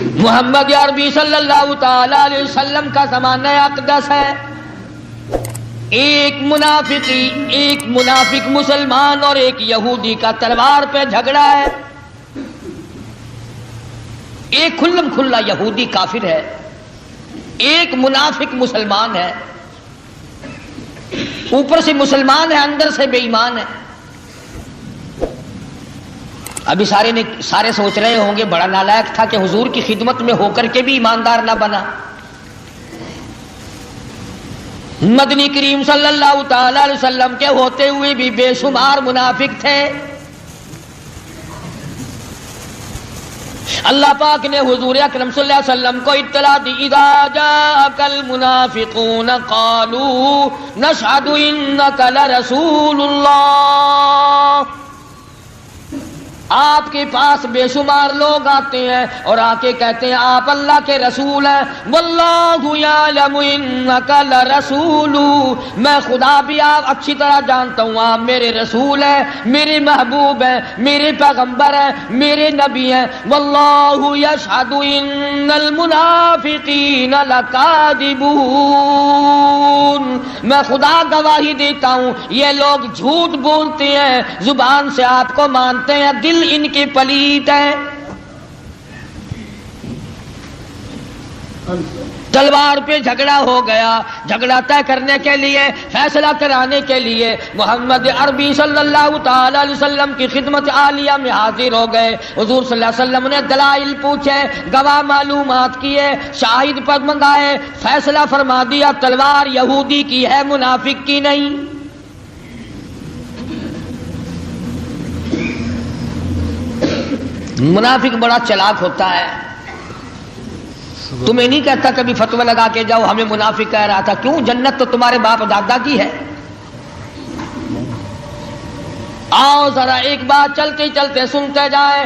محمد عربی صلی اللہ تعالی علیہ وسلم کا زمانہ اقدس ہے. ایک منافق مسلمان اور ایک یہودی کا تلوار پہ جھگڑا ہے. ایک کھلم کھلا یہودی کافر ہے, ایک منافق مسلمان ہے. اوپر سے مسلمان ہے, اندر سے بے ایمان ہے. ابھی سارے سوچ رہے ہوں گے بڑا نالائق تھا کہ حضور کی خدمت میں ہو کر کے بھی ایماندار نہ بنا. مدنی کریم صلی اللہ تعالی علیہ وسلم کے ہوتے ہوئے بھی بے شمار منافق تھے. اللہ پاک نے حضور اکرم صلی اللہ علیہ وسلم کو اطلاع دی, اذا جاءک المنافقون قالوا نشهد انک لرسول اللہ. آپ کے پاس بے شمار لوگ آتے ہیں اور آ کے کہتے ہیں آپ اللہ کے رسول ہیں. واللہ یعلم انک لرسول, میں خدا بھی آپ اچھی طرح جانتا ہوں آپ میرے رسول ہیں, میرے محبوب ہیں, میرے پیغمبر ہیں, میرے نبی ہیں. واللہ یشہد ان المنافقین لکاذبون, میں خدا گواہی دیتا ہوں یہ لوگ جھوٹ بولتے ہیں, زبان سے آپ کو مانتے ہیں, دل ان کے پلیت ہے. تلوار پہ جھگڑا ہو گیا. جھگڑا طے کرنے کے لیے, فیصلہ کرانے کے لیے محمد عربی صلی اللہ تعالی علیہ وسلم کی خدمت عالیہ میں حاضر ہو گئے. حضور صلی اللہ علیہ وسلم نے دلائل پوچھے, گواہ معلومات کیے, شاہد پر منگائے, فیصلہ فرما دیا تلوار یہودی کی ہے, منافق کی نہیں. منافق بڑا چلاک ہوتا ہے. تمہیں نہیں کہتا کبھی فتوی لگا کے جاؤ ہمیں منافق کہہ رہا تھا. کیوں؟ جنت تو تمہارے باپ دادا کی ہے. آؤ ذرا ایک بات چلتے چلتے سنتے جائیں.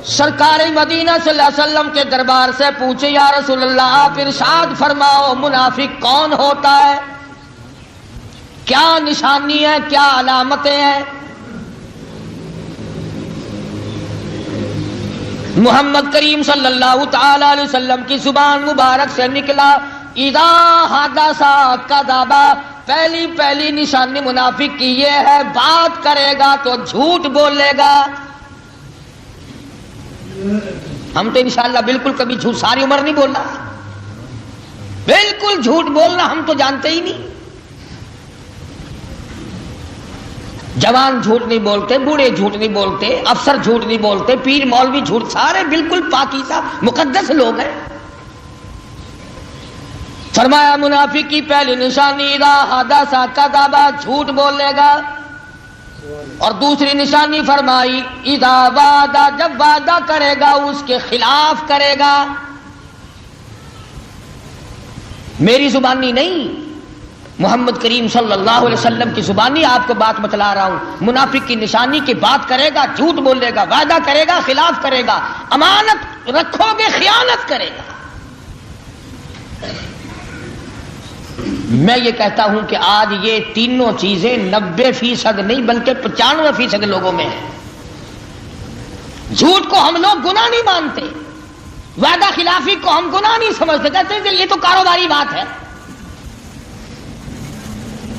سرکار مدینہ صلی اللہ علیہ وسلم کے دربار سے پوچھے, یا رسول اللہ آپ ارشاد فرماؤ منافق کون ہوتا ہے, کیا نشانی ہے, کیا علامتیں ہیں؟ محمد کریم صلی اللہ تعالی علیہ وسلم کی زبان مبارک سے نکلا, اذا حدث کذب. پہلی نشانی منافق کی یہ ہے, بات کرے گا تو جھوٹ بولے گا. ہم تو انشاءاللہ بالکل کبھی جھوٹ, ساری عمر نہیں بولنا, بالکل جھوٹ بولنا ہم تو جانتے ہی نہیں. جوان جھوٹ نہیں بولتے, بوڑھے جھوٹ نہیں بولتے, افسر جھوٹ نہیں بولتے, پیر مولوی جھوٹ, سارے بالکل پاکیزہ مقدس لوگ ہیں. فرمایا منافق کی پہلی نشانی اذا حدث کذب, جھوٹ بولے گا. اور دوسری نشانی فرمائی اذا وعد, جب وعدہ کرے گا اس کے خلاف کرے گا. میری زبانی نہیں, محمد کریم صلی اللہ علیہ وسلم کی زبانی آپ کو بات بتلا رہا ہوں. منافق کی نشانی کی بات کرے گا, جھوٹ بولے گا, وعدہ کرے گا, خلاف کرے گا, امانت رکھو گے خیانت کرے گا. میں یہ کہتا ہوں کہ آج یہ تینوں چیزیں 90% نہیں بلکہ 95% لوگوں میں ہیں. جھوٹ کو ہم لوگ گناہ نہیں مانتے, وعدہ خلافی کو ہم گناہ نہیں سمجھتے, کہتے ہیں کہ یہ تو کاروباری بات ہے.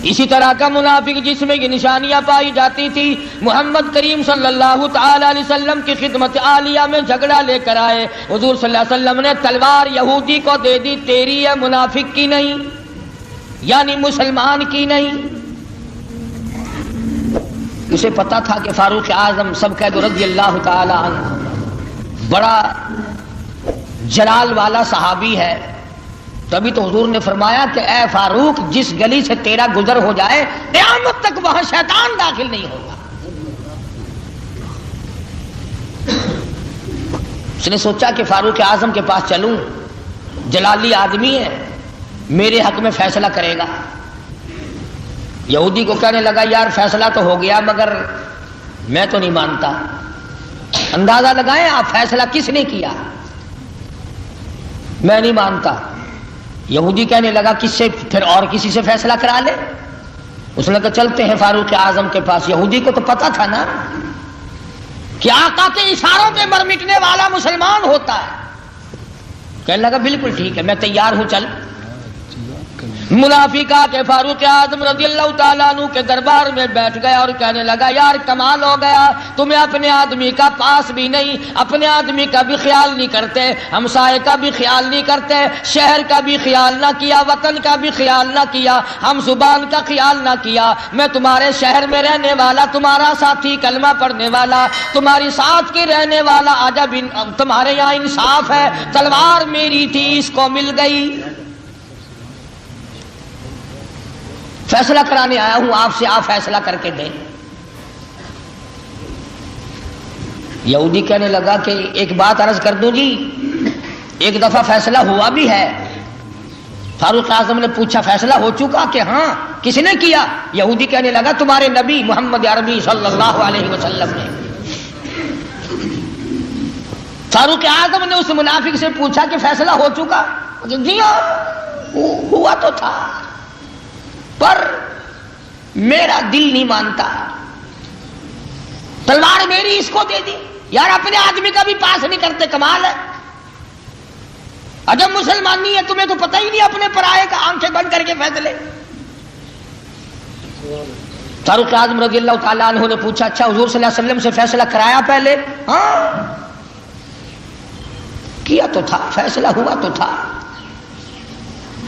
اسی طرح کا منافق جس میں یہ نشانیاں پائی جاتی تھی, محمد کریم صلی اللہ تعالی علیہ وسلم کی خدمت عالیہ میں جھگڑا لے کر آئے. حضور صلی اللہ علیہ وسلم نے تلوار یہودی کو دے دی, تیری ہے, منافق کی نہیں, یعنی مسلمان کی نہیں. اسے پتا تھا کہ فاروق اعظم سب کہہ دو رضی اللہ تعالی عنہ بڑا جلال والا صحابی ہے. تبھی تو حضور نے فرمایا کہ اے فاروق, جس گلی سے تیرا گزر ہو جائے قیامت تک وہاں شیطان داخل نہیں ہوگا. اس نے سوچا کہ فاروق اعظم کے پاس چلوں, جلالی آدمی ہے, میرے حق میں فیصلہ کرے گا. یہودی کو کہنے لگا یار فیصلہ تو ہو گیا مگر میں تو نہیں مانتا. اندازہ لگائیں آپ فیصلہ کس نے کیا؟ میں نہیں مانتا. یہودی کہنے لگا کس سے, پھر اور کسی سے فیصلہ کرا لے. اس نے کہا چلتے ہیں فاروق اعظم کے پاس. یہودی کو تو پتا تھا نا کہ آقا کے اشاروں پہ مر مٹنے والا مسلمان ہوتا ہے. کہنے لگا بالکل ٹھیک ہے میں تیار ہوں چل. منافق آ کے فاروق اعظم رضی اللہ تعالیٰ عنہ کے دربار میں بیٹھ گیا اور کہنے لگا یار کمال ہو گیا, تمہیں اپنے آدمی کا پاس بھی نہیں, اپنے آدمی کا بھی خیال نہیں کرتے, ہمسائے کا بھی خیال نہیں کرتے, شہر کا بھی خیال نہ کیا, وطن کا بھی خیال نہ کیا, ہم زبان کا خیال نہ کیا. میں تمہارے شہر میں رہنے والا, تمہارا ساتھی, کلمہ پڑھنے والا, تمہاری ساتھ کے رہنے والا, آجا تمہارے یہاں انصاف ہے, تلوار میری تھی اس کو مل گئی, فیصلہ کرانے آیا ہوں آپ سے, آپ فیصلہ کر کے دیں. یہودی کہنے لگا کہ ایک بات عرض کر دوں جی, ایک دفعہ فیصلہ ہوا بھی ہے. فاروق اعظم نے پوچھا فیصلہ ہو چکا کہ ہاں, کس نے کیا؟ یہودی کہنے لگا تمہارے نبی محمد عربی صلی اللہ علیہ وسلم نے. فاروق اعظم نے اس منافق سے پوچھا کہ فیصلہ ہو چکا؟ جی ہاں ہوا تو تھا, پر میرا دل نہیں مانتا, تلوار میری اس کو دے دی. یار اپنے آدمی کا بھی پاس نہیں کرتے, کمال ہے. اور جب مسلمان نہیں ہے تمہیں تو پتہ ہی نہیں اپنے پرائے کا, آنکھیں بند کر کے فیصلے. فاروق اعظم رضی اللہ تعالیٰ عنہ نے پوچھا اچھا حضور صلی اللہ علیہ وسلم سے فیصلہ کرایا پہلے؟ ہاں کیا تو تھا, فیصلہ ہوا تو تھا.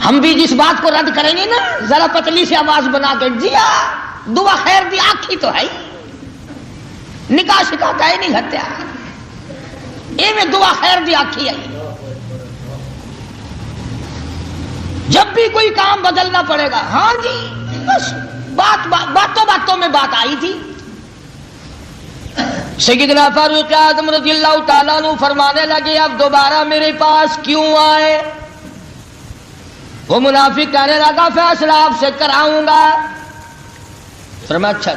ہم بھی جس بات کو رد کریں گے نا ذرا پتلی سی آواز بنا کے, جی دعا خیر دی آنکھی تو ہے, نکاح شکایت ہے نہیں ہتیا, اے میں دعا خیر دی آنکھی آئی. جب بھی کوئی کام بدلنا پڑے گا, ہاں جی بس باتوں میں بات آئی تھی. سیدنا فاروق اعظم رضی اللہ تعالیٰ عنہ فرمانے لگے اب دوبارہ میرے پاس کیوں آئے؟ وہ منافق کہنے لگا فیصلہ آپ سے کراؤں گا. فرمایا اچھا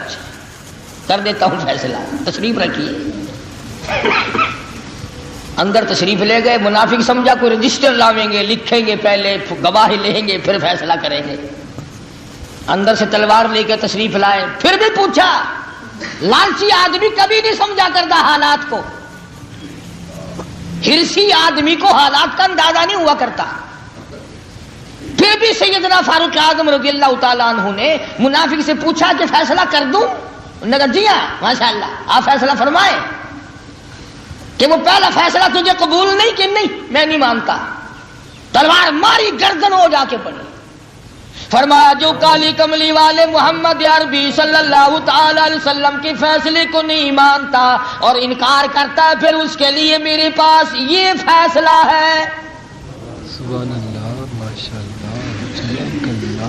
کر دیتا ہوں فیصلہ, تشریف رکھیے. اندر تشریف لے گئے. منافق سمجھا کوئی رجسٹر لاویں گے, لکھیں گے, پہلے گواہی لیں گے, پھر فیصلہ کریں گے. اندر سے تلوار لے کے تشریف لائے. پھر بھی پوچھا, لالچی آدمی کبھی نہیں سمجھا کرتا حالات کو, ہرسی آدمی کو حالات کا اندازہ نہیں ہوا کرتا. پھر بھی سیدنا فاروق اعظم رضی اللہ تعالیٰ عنہ نے منافق سے پوچھا کہ فیصلہ کر دوں؟ انہوں نے کہا جی ہاں ماشاءاللہ آپ فیصلہ فرمائیں. کہ وہ پہلا فیصلہ تجھے قبول نہیں کہ نہیں میں نہیں مانتا, تلوار ماری گردن ہو جا کے پڑی. فرمایا جو کالی کملی والے محمد عربی صلی اللہ تعالی علیہ وسلم کے فیصلے کو نہیں مانتا اور انکار کرتا ہے, پھر اس کے لیے میرے پاس یہ فیصلہ ہے. سبحان اللہ, ماشاءاللہ,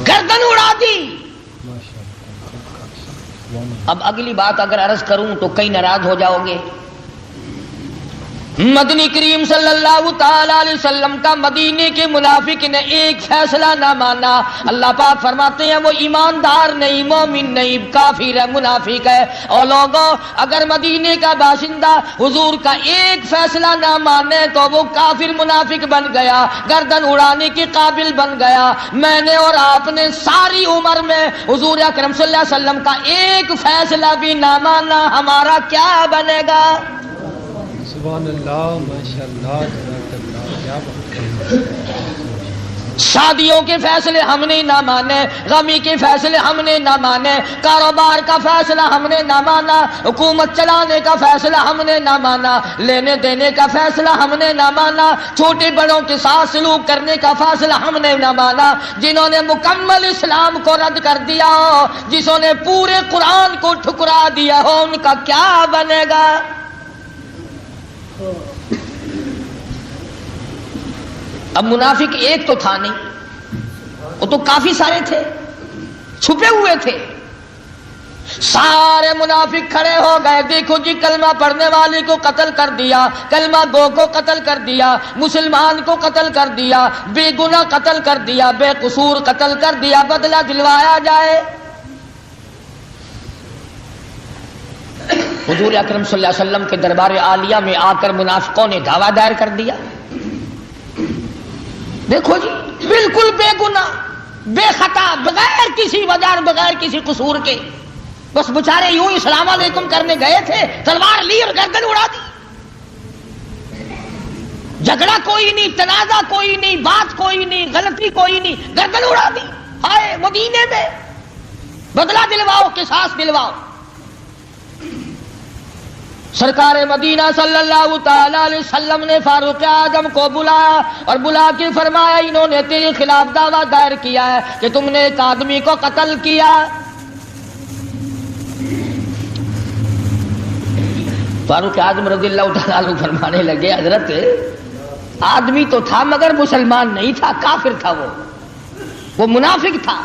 گردن اڑا دی. اب اگلی بات اگر عرض کروں تو کئی ناراض ہو جاؤ گے. مدنی کریم صلی اللہ تعالی علیہ وسلم کا مدینے کے منافق نے ایک فیصلہ نہ مانا. اللہ پاک فرماتے ہیں وہ ایماندار نہیں, مومن نہیں, کافر ہے, منافق ہے. اور لوگوں اگر مدینے کا باشندہ حضور کا ایک فیصلہ نہ مانے تو وہ کافر منافق بن گیا, گردن اڑانے کے قابل بن گیا. میں نے اور آپ نے ساری عمر میں حضور اکرم صلی اللہ علیہ وسلم کا ایک فیصلہ بھی نہ مانا, ہمارا کیا بنے گا؟ سبحان اللہ, ماشاءاللہ, جزاک اللہ, کیا بات ہے. شادیوں کے فیصلے ہم نے نہ مانے, غمی کے فیصلے ہم نے نہ مانے, کاروبار کا فیصلہ ہم نے نہ مانا, حکومت چلانے کا فیصلہ ہم نے نہ مانا, لینے دینے کا فیصلہ ہم نے نہ مانا, چھوٹے بڑوں کے ساتھ سلوک کرنے کا فیصلہ ہم نے نہ مانا. جنہوں نے مکمل اسلام کو رد کر دیا ہو, جسوں نے پورے قرآن کو ٹھکرا دیا ہو, ان کا کیا بنے گا؟ اب منافق ایک تو تھا نہیں, وہ تو کافی سارے تھے, چھپے ہوئے تھے. سارے منافق کھڑے ہو گئے, دیکھو جی کلمہ پڑھنے والے کو قتل کر دیا, کلمہ گو کو قتل کر دیا, مسلمان کو قتل کر دیا, بے گناہ قتل کر دیا, بے قصور قتل کر دیا, بدلہ دلوایا جائے. حضور اکرم صلی اللہ علیہ وسلم کے دربار عالیہ میں آ کر منافقوں نے دعویٰ دائر کر دیا. دیکھو جی بالکل بے گناہ, بے خطا, بغیر کسی وجہ, بغیر کسی قصور کے, بس بچارے یوں السلام علیکم کرنے گئے تھے, تلوار لی اور گردن اڑا دی. جھگڑا کوئی نہیں، تنازع کوئی نہیں، بات کوئی نہیں، غلطی کوئی نہیں، گردن اڑا دی. ہائے مدینے میں بدلہ دلواؤ، قصاص دلواؤ. سرکار مدینہ صلی اللہ تعالی علیہ وسلم نے فاروق اعظم کو بلایا اور بلا کے فرمایا انہوں نے تیرے خلاف دعویٰ دائر کیا ہے کہ تم نے ایک آدمی کو قتل کیا. فاروق اعظم رضی اللہ تعالیٰ عنہ فرمانے لگے حضرت آدمی تو تھا مگر مسلمان نہیں تھا، کافر تھا، وہ منافق تھا،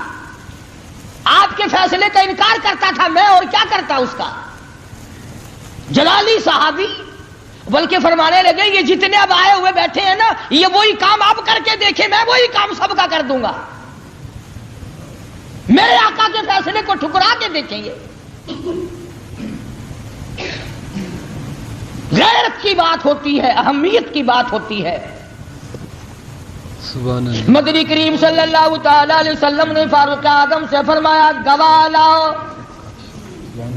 آپ کے فیصلے کا انکار کرتا تھا، میں اور کیا کرتا اس کا. جلالی صحابی بلکہ فرمانے لگے یہ جتنے اب آئے ہوئے بیٹھے ہیں نا، یہ وہی کام آپ کر کے دیکھیں، میں وہی کام سب کا کر دوں گا. میرے آقا کے فیصلے کو ٹھکرا کے دیکھیں گے. غیرت کی بات ہوتی ہے، اہمیت کی بات ہوتی ہے. سبحان اللہ. مدنی کریم صلی اللہ تعالی علیہ وسلم نے فاروق اعظم سے فرمایا گواہ لاؤ،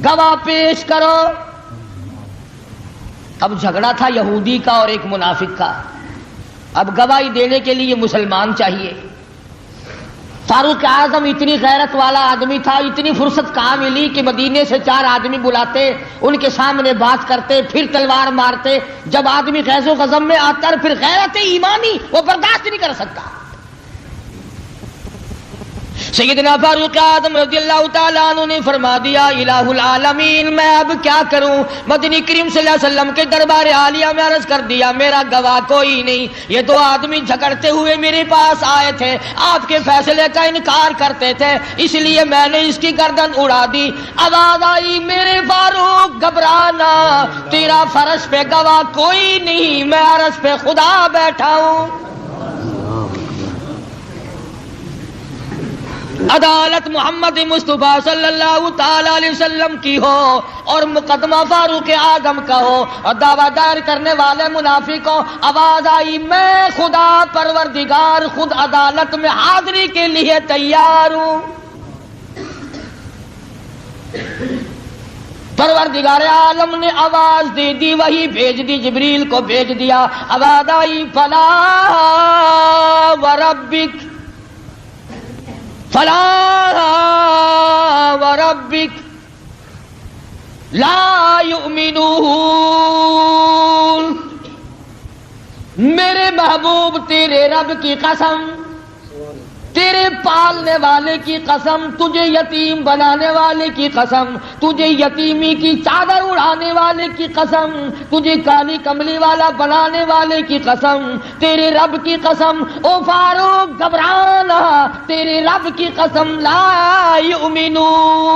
گواہ پیش کرو. اب جھگڑا تھا یہودی کا اور ایک منافق کا، اب گواہی دینے کے لیے مسلمان چاہیے. فاروق اعظم اتنی غیرت والا آدمی تھا، اتنی فرصت کہاں ملی کہ مدینے سے 4 آدمی بلاتے، ان کے سامنے بات کرتے، پھر تلوار مارتے. جب آدمی غیظ و غضب میں آتا ہے پھر غیرت ایمانی وہ برداشت نہیں کر سکتا. سیدنا فاروق اعظم رضی اللہ تعالیٰ عنہ نے فرما دیا الہ العالمین میں اب کیا کروں. مدنی کریم صلی اللہ علیہ وسلم کے دربار عالیہ میں عرض کر دیا میرا گواہ کوئی نہیں، یہ 2 آدمی جھگڑتے ہوئے میرے پاس آئے تھے، آپ کے فیصلے کا انکار کرتے تھے، اس لیے میں نے اس کی گردن اڑا دی. آواز آئی میرے فاروق گھبرانا، تیرا فرش پہ گواہ کوئی نہیں، میں عرش پہ خدا بیٹھا ہوں. عدالت محمد مصطفیٰ صلی اللہ تعالی علیہ وسلم کی ہو اور مقدمہ فاروق اعظم کا ہو اور دعویٰ دائر کرنے والے منافق ہو. آواز آئی میں خدا پروردگار خود عدالت میں حاضری کے لیے تیار ہوں. پروردگار عالم نے آواز دے دی، وہی بھیج دی، جبریل کو بھیج دیا. آواز آئی فلا وربک فلا وربک لا یؤمنون. میرے محبوب تیرے رب کی قسم، تیرے پالنے والے کی قسم، تجھے یتیم بنانے والے کی قسم، تجھے یتیمی کی چادر اڑانے والے کی قسم، تجھے کالی کملی والا بنانے والے کی قسم، تیرے رب کی قسم او فاروق گھبرانا، تیرے رب کی قسم لا یؤمنون.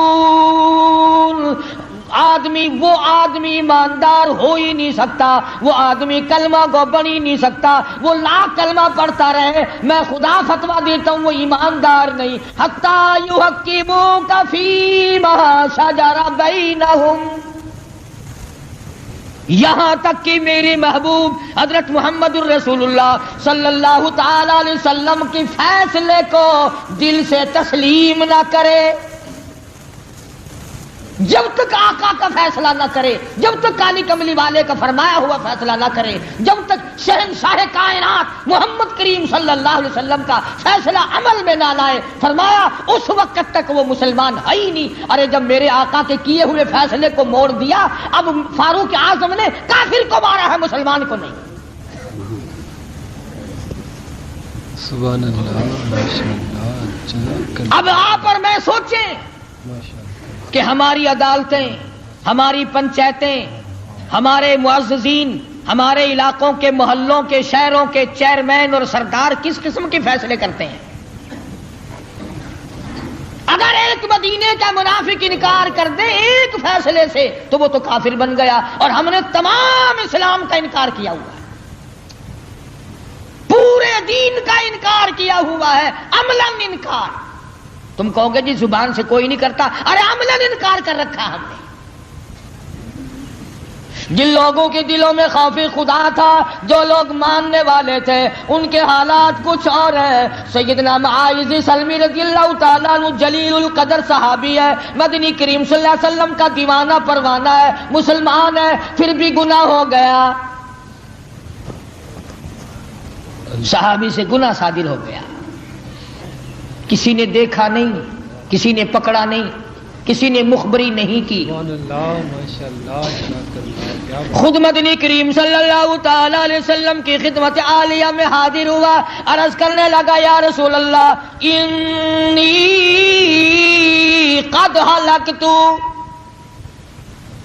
وہ آدمی ایماندار ہو ہی نہیں سکتا، وہ آدمی کلمہ کو بن ہی نہیں سکتا، وہ لاکھ کلمہ پڑھتا رہے، میں خدا فتویٰ دیتا ہوں وہ ایماندار نہیں. حتیٰ یحکموک فیما شجر بینہم، یہاں تک کہ میرے محبوب حضرت محمد الرسول اللہ صلی اللہ تعالی علیہ وسلم کے فیصلے کو دل سے تسلیم نہ کرے. جب تک آقا کا فیصلہ نہ کرے، جب تک کالی کملی والے کا فرمایا ہوا فیصلہ نہ کرے، جب تک شہنشاہ کائنات محمد کریم صلی اللہ علیہ وسلم کا فیصلہ عمل میں نہ لائے، فرمایا اس وقت تک وہ مسلمان ہے ہی نہیں. ارے جب میرے آقا کے کیے ہوئے فیصلے کو موڑ دیا، اب فاروق اعظم نے کافر کو مارا ہے، مسلمان کو نہیں. سبحان اللہ، ماشاءاللہ. اب آپ اور میں سوچیں کہ ہماری عدالتیں، ہماری پنچایتیں، ہمارے معززین، ہمارے علاقوں کے محلوں کے شہروں کے چیئرمین اور سردار کس قسم کے فیصلے کرتے ہیں. اگر ایک مدینے کا منافق انکار کر دے ایک فیصلے سے تو وہ تو کافر بن گیا، اور ہم نے تمام اسلام کا انکار کیا ہوا ہے، پورے دین کا انکار کیا ہوا ہے، عملاً انکار. تم کہو گے جی زبان سے کوئی نہیں کرتا، ارے عملاً انکار کر رکھا ہم نے. جن لوگوں کے دلوں میں خوف خدا تھا، جو لوگ ماننے والے تھے، ان کے حالات کچھ اور ہیں. سیدنا معاذ سلمی رضی اللہ تعالیٰ عنہ جلیل القدر صحابی ہے، مدنی کریم صلی اللہ علیہ وسلم کا دیوانہ پروانہ ہے، مسلمان ہے، پھر بھی گناہ ہو گیا. صحابی سے گناہ صادر ہو گیا، کسی نے دیکھا نہیں، کسی نے پکڑا نہیں، کسی نے مخبری نہیں کی، خود مدنی کریم صلی اللہ تعالی علیہ وسلم کی خدمت عالیہ میں حاضر ہوا، عرض کرنے لگا یا رسول اللہ انی قد ہلکت،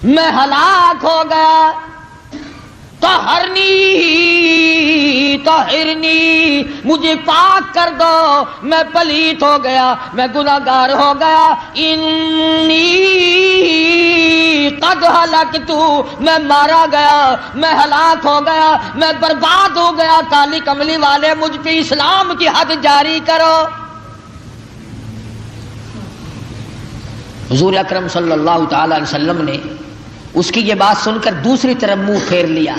میں ہلاک ہو گیا، طہرنی مجھے پاک کر دو، میں پلیت ہو گیا، میں گناہگار ہو گیا، انی قد ہلکت، میں مارا گیا، میں ہلاک ہو گیا، میں برباد ہو گیا، کالی کملی والے مجھ پہ اسلام کی حد جاری کرو۔ حضور اکرم صلی اللہ تعالی علیہ وسلم نے اس کی یہ بات سن کر دوسری طرف منہ پھیر لیا،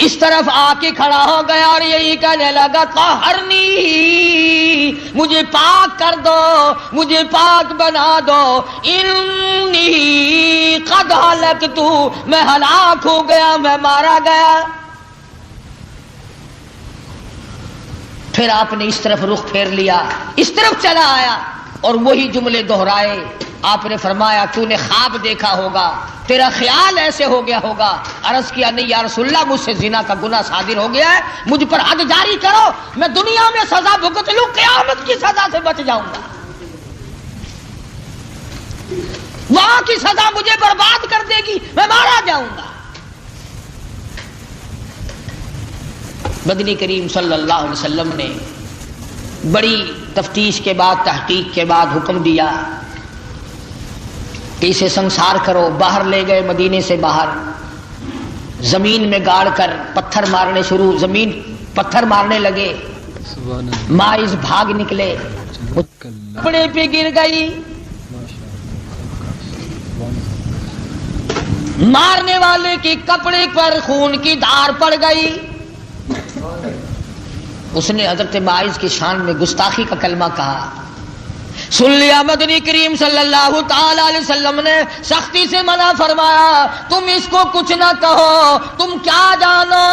اس طرف آ کے کھڑا ہو گیا اور یہی کہنے لگا طہرنی، مجھے پاک کر دو، مجھے پاک بنا دو، انی قد ہلکت، میں ہلاک ہو گیا، میں مارا گیا۔ پھر آپ نے اس طرف رخ پھیر لیا، اس طرف چلا آیا اور وہی جملے دہرائے۔ آپ نے فرمایا تو نے خواب دیکھا ہوگا، تیرا خیال ایسے ہو گیا ہوگا۔ عرض کیا نہیں یا رسول اللہ، مجھ سے زنا کا گناہ صادر ہو گیا ہے، مجھ پر حد جاری کرو، میں دنیا میں سزا بھگت لوں، قیامت کی سزا سے بچ جاؤں گا، وہاں کی سزا مجھے برباد کر دے گی، میں مارا جاؤں گا۔ مدنی کریم صلی اللہ علیہ وسلم نے بڑی تفتیش کے بعد، تحقیق کے بعد حکم دیا کہ اسے سنسار کرو۔ باہر لے گئے، مدینے سے باہر زمین میں گاڑ کر پتھر مارنے شروع، زمین پتھر مارنے لگے، ماعز بھاگ نکلے، کپڑے پہ گر گئی، مارنے والے کے کپڑے پر خون کی دھار پڑ گئی۔ اس نے حضرت ماعز کی شان میں گستاخی کا کلمہ کہا۔ سن لیا مدنی کریم صلی اللہ تعالی علیہ وسلم نے سختی سے منع فرمایا، تم اس کو کچھ نہ کہو، تم کیا جانو،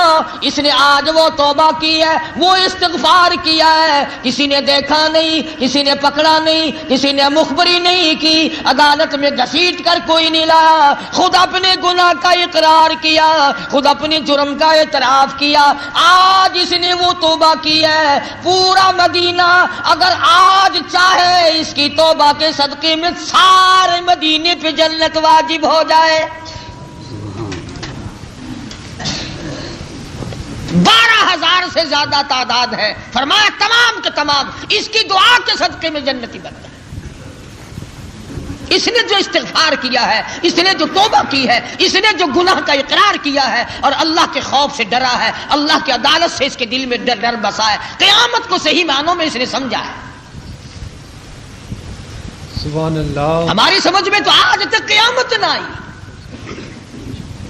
اس نے آج وہ توبہ کی ہے، وہ استغفار کیا ہے، کسی نے دیکھا نہیں، کسی نے پکڑا نہیں، کسی نے مخبری نہیں کی، عدالت میں گھسیٹ کر کوئی نہیں لایا، خود اپنے گناہ کا اقرار کیا، خود اپنے جرم کا اعتراف کیا، آج اس نے وہ توبہ کی ہے۔ پورا مدینہ اگر آج چاہے اس کی توبہ کے صدقے میں سارے مدینے پہ جنت واجب ہو جائے۔ 12,000 سے زیادہ تعداد ہے، فرمایا تمام کے تمام اس کی دعا کے صدقے میں جنتی بن جائے۔ اس نے جو استغفار کیا ہے، اس نے جو توبہ کی ہے، اس نے جو گناہ کا اقرار کیا ہے اور اللہ کے خوف سے ڈرا ہے، اللہ کی عدالت سے اس کے دل میں ڈر بسا ہے، قیامت کو صحیح معنوں میں اس نے سمجھا ہے۔ سبحان اللہ۔ ہماری سمجھ میں تو آج تک قیامت نہ آئی،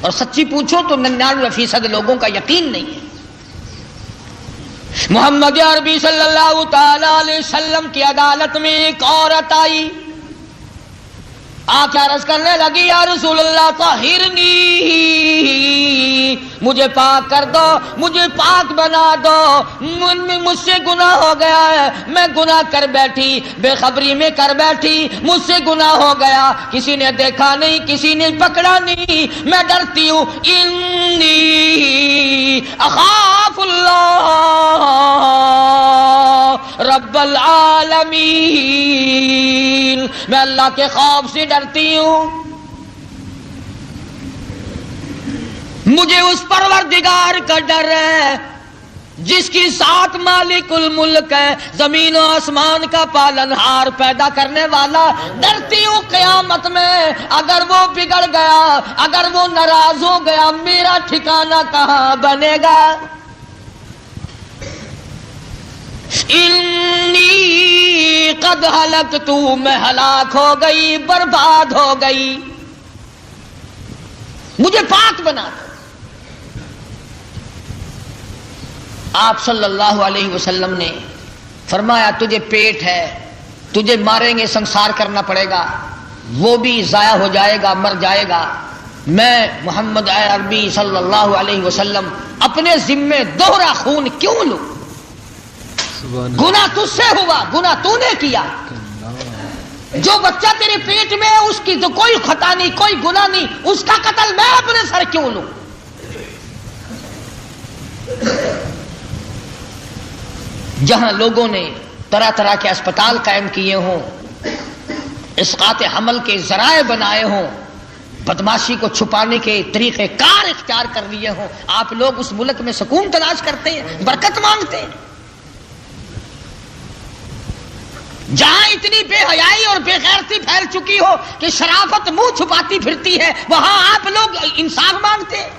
اور سچی پوچھو تو 99% لوگوں کا یقین نہیں ہے۔ محمد عربی صلی اللہ تعالی علیہ وسلم کی عدالت میں ایک عورت آئی، آ کے عرض کرنے لگی یا رسول اللہ طہرنی، مجھے پاک کر دو، مجھے پاک بنا دو، مجھ سے گناہ ہو گیا ہے، میں گناہ کر بیٹھی، بے خبری میں کر بیٹھی، مجھ سے گناہ ہو گیا، کسی نے دیکھا نہیں، کسی نے پکڑا نہیں، میں ڈرتی ہوں، انی اخاف اللہ رب العالمین، میں اللہ کے خوف سے ڈرتی ہوں، مجھے اس پروردگار کا ڈر ہے جس کی ساتھ مالک الملک ہے، زمین و آسمان کا پالنہار، پیدا کرنے والا۔ ڈرتی ہوں قیامت میں اگر وہ بگڑ گیا، اگر وہ ناراض ہو گیا، میرا ٹھکانہ کہاں بنے گا۔ انی قد ہلکت، میں ہلاک ہو گئی، برباد ہو گئی، مجھے پاک بنا دو۔ آپ صلی اللہ علیہ وسلم نے فرمایا تجھے پیٹ ہے، تجھے ماریں گے، سنسار کرنا پڑے گا، وہ بھی ضائع ہو جائے گا، مر جائے گا، میں محمد عربی صلی اللہ علیہ وسلم اپنے ذمے دوہرا خون کیوں لوں؟ گناہ تجھ سے ہوا، گناہ تو نے کیا. جو بچہ تیرے پیٹ میں ہے اس کی تو کوئی خطا نہیں، کوئی گناہ نہیں، اس کا قتل میں اپنے سر کیوں لوں؟ جہاں لوگوں نے طرح طرح کے اسپتال قائم کیے ہوں، اسقاط حمل کے ذرائع بنائے ہوں، بدماشی کو چھپانے کے طریقے کار اختیار کر لیے ہوں، آپ لوگ اس ملک میں سکون تلاش کرتے ہیں، برکت مانگتے ہیں. جہاں اتنی بے حیائی اور بے غیرتی پھیل چکی ہو کہ شرافت منہ چھپاتی پھرتی ہے، وہاں آپ لوگ انصاف مانگتے ہیں.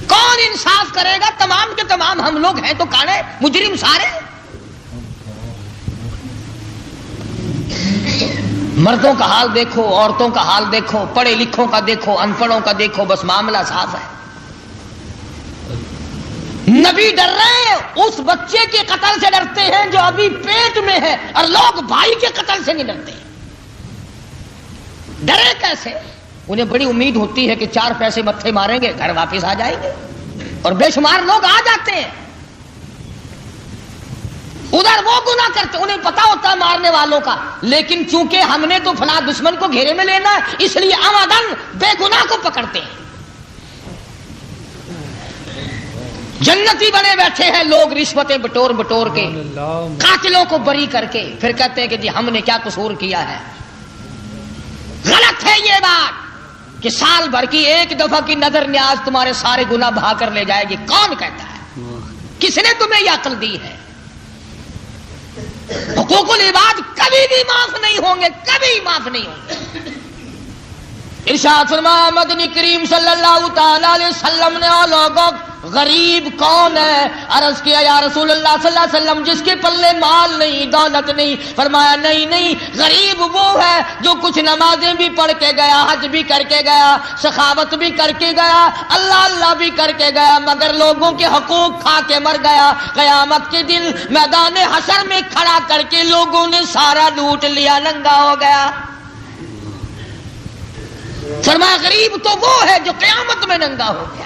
کون انصاف کرے گا؟ تمام کے تمام ہم لوگ ہیں تو کاڑے مجرم سارے. مردوں کا حال دیکھو، عورتوں کا حال دیکھو، پڑھے لکھوں کا دیکھو، ان پڑھوں کا دیکھو، بس معاملہ صاف ہے. نبی ڈر رہے ہیں، اس بچے کے قتل سے ڈرتے ہیں جو ابھی پیٹ میں ہے، اور لوگ بھائی کے قتل سے نہیں ڈرتے. ڈرے کیسے؟ انہیں بڑی امید ہوتی ہے کہ 4 پیسے متھے ماریں گے، گھر واپس آ جائیں گے، اور بے شمار لوگ آ جاتے ہیں. ادھر وہ گناہ کرتے، انہیں پتا ہوتا ہے مارنے والوں کا، لیکن چونکہ ہم نے تو فلاں دشمن کو گھیرے میں لینا ہے، اس لیے عمدن بے گناہ کو پکڑتے ہیں. جنتی بنے بیٹھے ہیں لوگ، رشوتیں بٹور بٹور کے، قاتلوں کو بری کر کے، پھر کہتے ہیں کہ جی ہم نے کیا قصور کیا ہے. غلط ہے یہ بات کہ سال بھر کی ایک دفعہ کی نظر نیاز تمہارے سارے گناہ بہا کر لے جائے گی. کون کہتا ہے؟ کس نے تمہیں یہ عقل دی ہے؟ حقوق العباد کبھی بھی معاف نہیں ہوں گے، کبھی معاف نہیں ہوں گے. ارشاد فرمایا مدنی کریم صلی اللہ تعالی علیہ وسلم نے لوگوں غریب کون ہے؟ عرض کیا یا رسول اللہ صلی اللہ علیہ وسلم جس کے پلے مال نہیں، دولت نہیں. فرمایا نہیں، غریب وہ ہے جو کچھ نمازیں بھی پڑھ کے گیا، حج بھی کر کے گیا، سخاوت بھی کر کے گیا، اللہ بھی کر کے گیا، مگر لوگوں کے حقوق کھا کے مر گیا. قیامت کے دن میدان حشر میں کھڑا کر کے لوگوں نے سارا لوٹ لیا، ننگا ہو گیا. فرمایا غریب تو وہ ہے جو قیامت میں ننگا ہو گیا.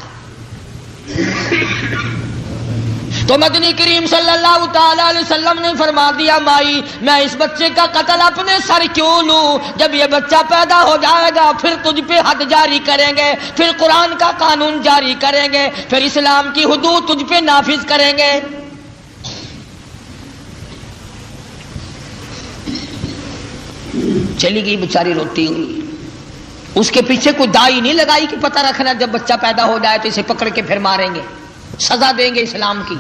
تو مدنی کریم صلی اللہ تعالی علیہ وسلم نے فرما دیا مائی میں اس بچے کا قتل اپنے سر کیوں لوں؟ جب یہ بچہ پیدا ہو جائے گا پھر تجھ پہ حد جاری کریں گے، پھر قرآن کا قانون جاری کریں گے، پھر اسلام کی حدود تجھ پہ نافذ کریں گے. چلی گئی بیچاری روتی ہوئی. اس کے پیچھے کوئی دائی نہیں لگائی کہ پتہ رکھنا جب بچہ پیدا ہو جائے تو اسے پکڑ کے پھر ماریں گے، سزا دیں گے اسلام کی.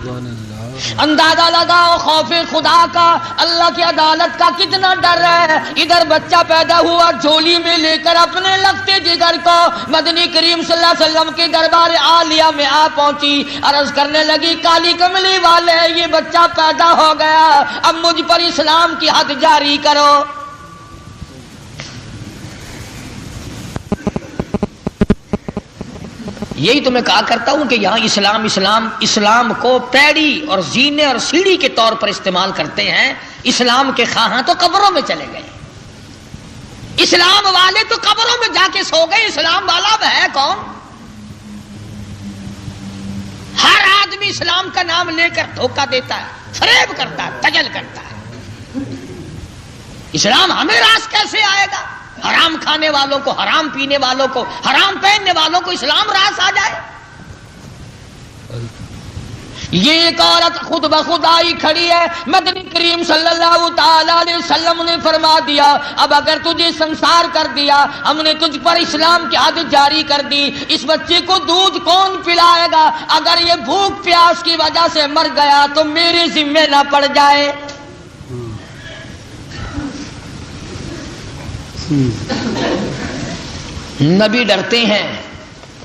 اندازہ لگاؤ خوف خدا کا، اللہ کی عدالت کا کتنا ڈر ہے. ادھر بچہ پیدا ہوا، جھولی میں لے کر اپنے لگتے جگر کو مدنی کریم صلی اللہ علیہ وسلم کے دربار عالیہ میں آ پہنچی، عرض کرنے لگی کالی کملی والے یہ بچہ پیدا ہو گیا، اب مجھ پر اسلام کی حد جاری کرو. یہی تو میں کہا کرتا ہوں کہ یہاں اسلام کو پیڑی اور زینے اور سیڑھی کے طور پر استعمال کرتے ہیں. اسلام کے خواہاں تو قبروں میں چلے گئے، اسلام والے تو قبروں میں جا کے سو گئے. اسلام والا وہ ہے کون؟ ہر آدمی اسلام کا نام لے کر دھوکہ دیتا ہے، فریب کرتا ہے، تجل کرتا ہے. اسلام ہمیں راس کیسے آئے گا؟ حرام کھانے والوں کو، حرام پینے والوں کو، حرام پہننے والوں کو اسلام راس آ جائے. یہ ایک عورت خود بخود آئی کھڑی ہے. مدنی کریم صلی اللہ تعالی علیہ وسلم نے فرما دیا اب اگر تجھے سنسار کر دیا، ہم نے تجھ پر اسلام کی حد جاری کر دی، اس بچے کو دودھ کون پلائے گا؟ اگر یہ بھوک پیاس کی وجہ سے مر گیا تو میرے ذمہ نہ پڑ جائے. نبی ڈرتے ہیں،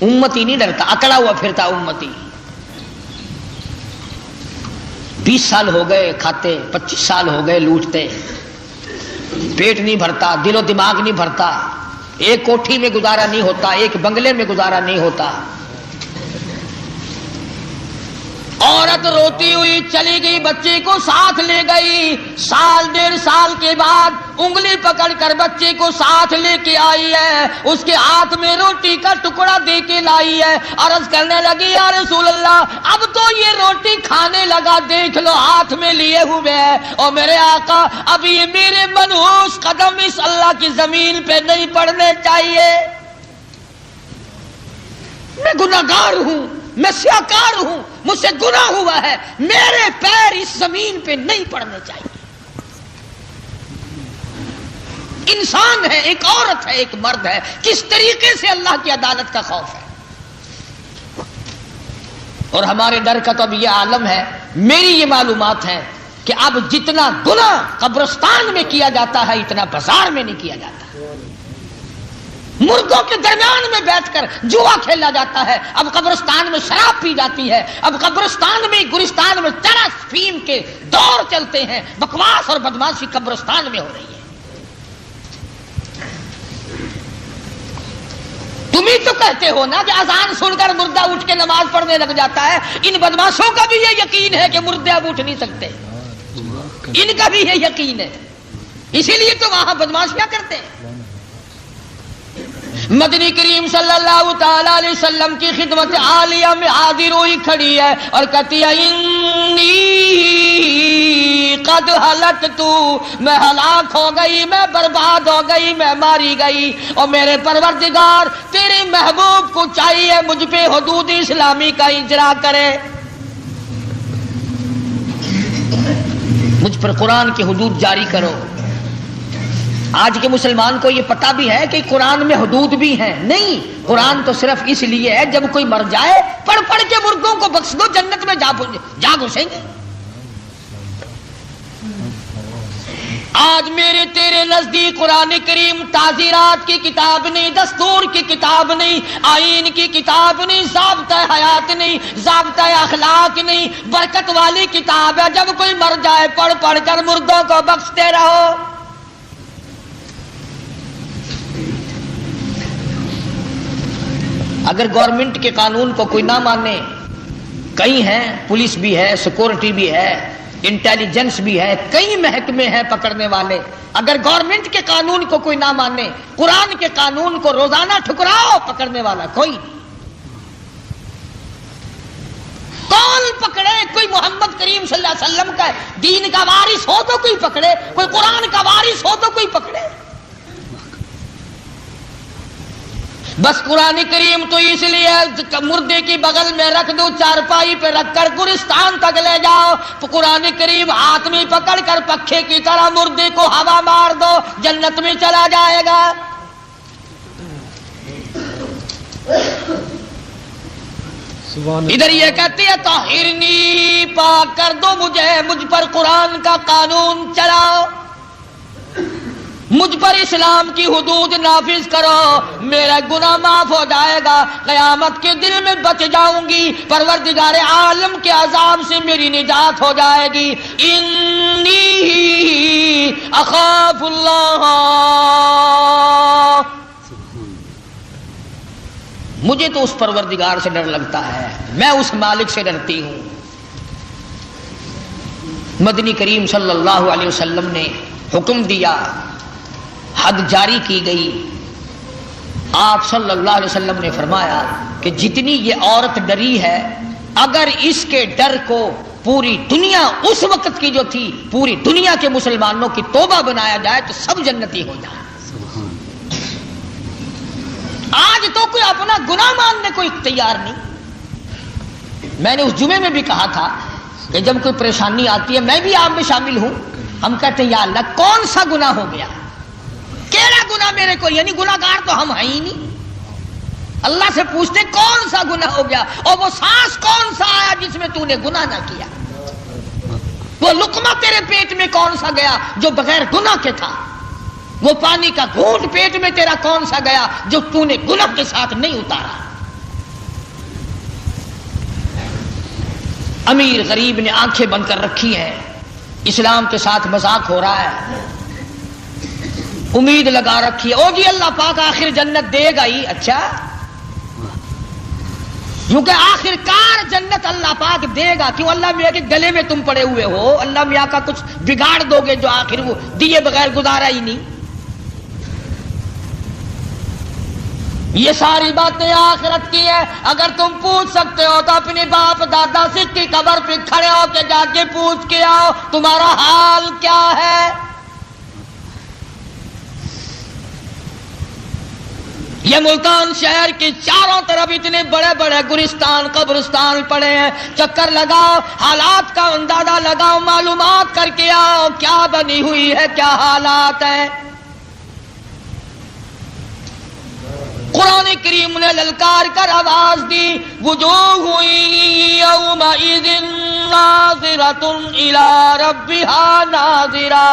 امتی نہیں ڈرتا، اکڑا ہوا پھرتا امتی. 20 سال ہو گئے کھاتے، 25 سال ہو گئے لوٹتے، پیٹ نہیں بھرتا، دل و دماغ نہیں بھرتا، ایک کوٹھی میں گزارا نہیں ہوتا، ایک بنگلے میں گزارا نہیں ہوتا. عورت روتی ہوئی چلی گئی، بچے کو ساتھ لے گئی، سال 1.5 سال کے بعد انگلی پکڑ کر بچے کو ساتھ لے کے آئی ہے، اس کے ہاتھ میں روٹی کا ٹکڑا دے کے لائی ہے، عرض کرنے لگی یا رسول اللہ اب تو یہ روٹی کھانے لگا، دیکھ لو ہاتھ میں لیے ہوئے ہے، اور میرے آقا اب یہ میرے منحوس قدم اس اللہ کی زمین پہ نہیں پڑنے چاہیے، میں گناہگار ہوں، میں سیاکار ہوں، مجھ سے گناہ ہوا ہے، میرے پیر اس زمین پہ نہیں پڑنے چاہیے۔ انسان ہے، ایک عورت ہے، ایک مرد ہے، کس طریقے سے اللہ کی عدالت کا خوف ہے۔ اور ہمارے ڈر کا تو اب یہ عالم ہے، میری یہ معلومات ہے کہ اب جتنا گناہ قبرستان میں کیا جاتا ہے اتنا بازار میں نہیں کیا جاتا، مردوں کے درمیان میں بیٹھ کر جوا کھیلا جاتا ہے، اب قبرستان میں شراب پی جاتی ہے، اب قبرستان میں گلستان میں چرس فیم کے دور چلتے ہیں، بکواس اور بدماشی قبرستان میں ہو رہی ہے۔ تم ہی تو کہتے ہو نا کہ اذان سن کر مردہ اٹھ کے نماز پڑھنے لگ جاتا ہے، ان بدماشوں کا بھی یہ یقین ہے کہ مردے اب اٹھ نہیں سکتے، ان کا بھی یہ یقین ہے، اسی لیے تو وہاں بدماشیاں کرتے ہیں۔ مدنی کریم صلی اللہ تعالی علیہ وسلم کی خدمت عالیہ میں حاضر ہوئی کھڑی ہے اور کہتی ہے انی قد ہلکت، میں ہلاک ہو گئی، میں برباد ہو گئی، میں ماری گئی، اور میرے پروردگار تیرے محبوب کو چاہیے مجھ پہ حدود اسلامی کا اجرا کرے، مجھ پر قرآن کی حدود جاری کرو۔ آج کے مسلمان کو یہ پتہ بھی ہے کہ قرآن میں حدود بھی ہیں، نہیں، قرآن تو صرف اس لیے ہے جب کوئی مر جائے پڑھ پڑھ کے مردوں کو بخش دو، جنت میں جا گھسیں گے۔ آج میرے تیرے نزدیک قرآن کریم تعزیرات کی کتاب نہیں، دستور کی کتاب نہیں، آئین کی کتاب نہیں، ضابطہ حیات نہیں، ضابطہ اخلاق نہیں، برکت والی کتاب ہے، جب کوئی مر جائے پڑھ پڑھ کر مردوں کو بخشتے رہو۔ اگر گورنمنٹ کے قانون کو کوئی نہ مانے، کئی ہیں، پولیس بھی ہے، سیکورٹی بھی ہے، انٹیلیجنس بھی ہے، کئی محکمے ہیں پکڑنے والے، اگر گورنمنٹ کے قانون کو کوئی نہ مانے، قرآن کے قانون کو روزانہ ٹھکراؤ، پکڑنے والا کوئی نہیں۔ کون پکڑے؟ کوئی محمد کریم صلی اللہ علیہ وسلم کا دین کا وارث ہو تو کوئی پکڑے، کوئی قرآن کا وارث ہو تو کوئی پکڑے۔ بس قرآن کریم تو اس لیے مردے کی بغل میں رکھ دو، چارپائی پہ رکھ کر گورستان تک لے جاؤ، تو قرآن کریم ہاتھ میں پکڑ کر پکھے کی طرح مردے کو ہوا مار دو، جنت میں چلا جائے گا۔ ادھر یہ کہتی ہے طاہرنی، پاک کر دو مجھے، مجھ پر قرآن کا قانون چلاؤ، مجھ پر اسلام کی حدود نافذ کرو، میرا گناہ معاف ہو جائے گا، قیامت کے دن میں بچ جاؤں گی، پروردگار عالم کے عذاب سے میری نجات ہو جائے گی۔ انی اخاف اللہ، مجھے تو اس پروردگار سے ڈر لگتا ہے، میں اس مالک سے ڈرتی ہوں۔ مدنی کریم صلی اللہ علیہ وسلم نے حکم دیا، حد جاری کی گئی، آپ صلی اللہ علیہ وسلم نے فرمایا کہ جتنی یہ عورت ڈری ہے، اگر اس کے ڈر کو پوری دنیا اس وقت کی جو تھی پوری دنیا کے مسلمانوں کی توبہ بنایا جائے تو سب جنتی ہو جائے۔ آج تو کوئی اپنا گناہ ماننے کو تیار نہیں۔ میں نے اس جمعے میں بھی کہا تھا کہ جب کوئی پریشانی آتی ہے، میں بھی آپ میں شامل ہوں، ہم کہتے ہیں یا اللہ کون سا گناہ ہو گیا، کیڑا گناہ میرے کو، یعنی گناہگار تو ہم ہیں ہی نہیں۔ اللہ سے پوچھتے کون سا گناہ ہو گیا، اور وہ سانس کون سا آیا جس میں تو نے گناہ نہ کیا، وہ لقمہ تیرے پیٹ میں کون سا گیا جو بغیر گناہ کے تھا، وہ پانی کا گھونٹ پیٹ میں تیرا کون سا گیا جو تو نے گناہ کے ساتھ نہیں اتارا۔ امیر غریب نے آنکھیں بند کر رکھی ہیں، اسلام کے ساتھ مذاق ہو رہا ہے، امید لگا رکھی ہے، او جی اللہ پاک آخر جنت دے گا ہی، اچھا کیونکہ آخر کار جنت اللہ پاک دے گا. کیوں؟ اللہ میاں کے گلے میں تم پڑے ہوئے ہو. اللہ میاں کا کچھ بگاڑ دو گے جو آخر وہ دیے بغیر گزارا ہی نہیں. یہ ساری باتیں آخرت کی ہے. اگر تم پوچھ سکتے ہو تو اپنے باپ دادا سے کی قبر پہ کھڑے ہو کے جا کے پوچھ کے آؤ تمہارا حال کیا ہے. یہ ملتان شہر کے چاروں طرف اتنے بڑے بڑے گلستان قبرستان پڑے ہیں. چکر لگاؤ, حالات کا اندازہ لگاؤ, معلومات کر کے آؤ کیا بنی ہوئی ہے, کیا حالات ہیں. قرآن کریم نے للکار کر آواز دی, وجوہ یومئذ ناظرۃ الی ربہا ناظرہ.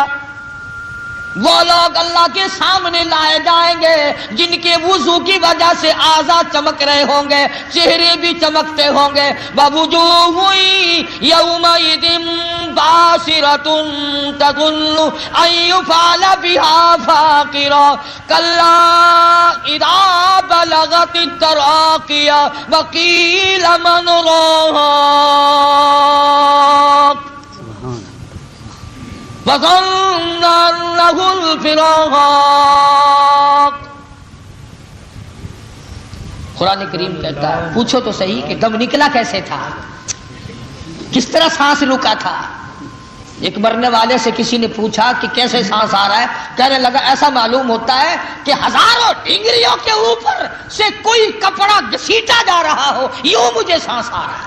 وہ لوگ اللہ کے سامنے لائے جائیں گے جن کے وضو کی وجہ سے اعضاء چمک رہے ہوں گے, چہرے بھی چمکتے ہوں گے. ووجوہ یومئذ باسرۃ تظن ان یفعل بها فاقرہ کلا اذا بلغت التراقی وقیل من راق وظن انه الفراق. قرآن کریم کہتا ہے پوچھو تو صحیح کہ دم نکلا کیسے تھا, کس طرح سانس رکا تھا. ایک مرنے والے سے کسی نے پوچھا کہ کیسے سانس آ رہا ہے, کہنے لگا ایسا معلوم ہوتا ہے کہ ہزاروں ڈنگریوں کے اوپر سے کوئی کپڑا گھسیٹا جا رہا ہو, یوں مجھے سانس آ رہا ہے.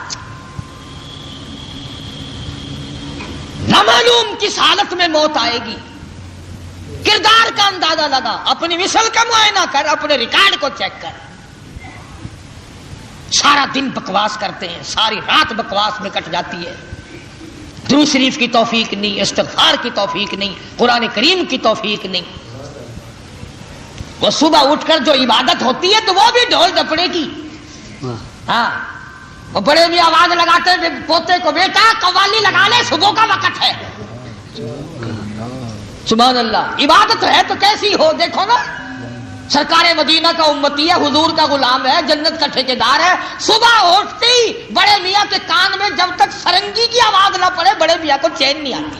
نامعلوم کس حالت میں موت آئے گی. کردار کا اندازہ لگا, اپنی مثل کا معائنہ کر, اپنے ریکارڈ کو چیک کر. سارا دن بکواس کرتے ہیں, ساری رات بکواس میں کٹ جاتی ہے. درود شریف کی توفیق نہیں, استغفار کی توفیق نہیں, قرآن کریم کی توفیق نہیں. وہ صبح اٹھ کر جو عبادت ہوتی ہے تو وہ بھی ڈھول ڈپڑے کی. ہاں, وہ بڑے بھی آواز لگاتے ہیں پوتے کو, بیٹا قوالی لگا لے صبح کا وقت ہے. سبحان اللہ. عبادت ہے تو کیسی ہو, دیکھو نا. سرکار مدینہ کا امتی ہے, حضور کا غلام ہے, جنت کا ٹھیکیدار ہے. صبح اٹھتے ہی بڑے میاں کے کان میں جب تک فرنگی کی آواز نہ پڑے بڑے میاں کو چین نہیں آتی.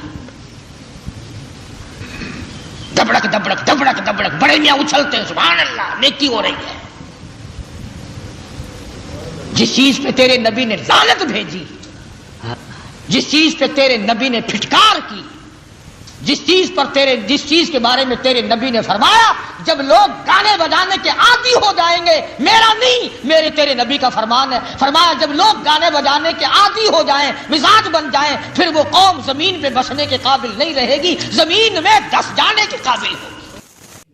دبڑک دبڑک دبڑک دبڑک بڑے میاں اچھلتے ہیں. سبحان اللہ, نیکی ہو رہی ہے. جس چیز پہ تیرے نبی نے لعنت بھیجی, جس چیز پہ تیرے نبی نے پھٹکار کی, جس چیز کے بارے میں تیرے نبی نے فرمایا جب لوگ گانے بجانے کے عادی ہو جائیں گے, میرا نہیں میرے تیرے نبی کا فرمان ہے, فرمایا جب لوگ گانے بجانے کے عادی ہو جائیں, مزاج بن جائیں, پھر وہ قوم زمین پہ بسنے کے قابل نہیں رہے گی, زمین میں دس جانے کے قابل ہوگی.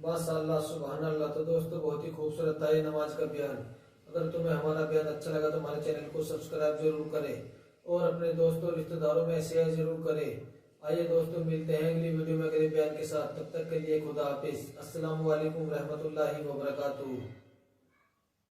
ماشاءاللہ سبحان اللہ. تو دوستو بہت ہی خوبصورت تھا یہ نماز کا بیان. اگر تمہیں ہمارا بیان اچھا لگا تو ہمارے چینل کو سبسکرائب ضرور کریں اور اپنے دوستوں رشتہ داروں میں شیئر ضرور کریں. آئیے دوستوں ملتے ہیں اگلی ویڈیو میں اگلے بیان کے ساتھ. تب تک کے لیے خدا حافظ. السلام علیکم رحمۃ اللہ وبرکاتہ.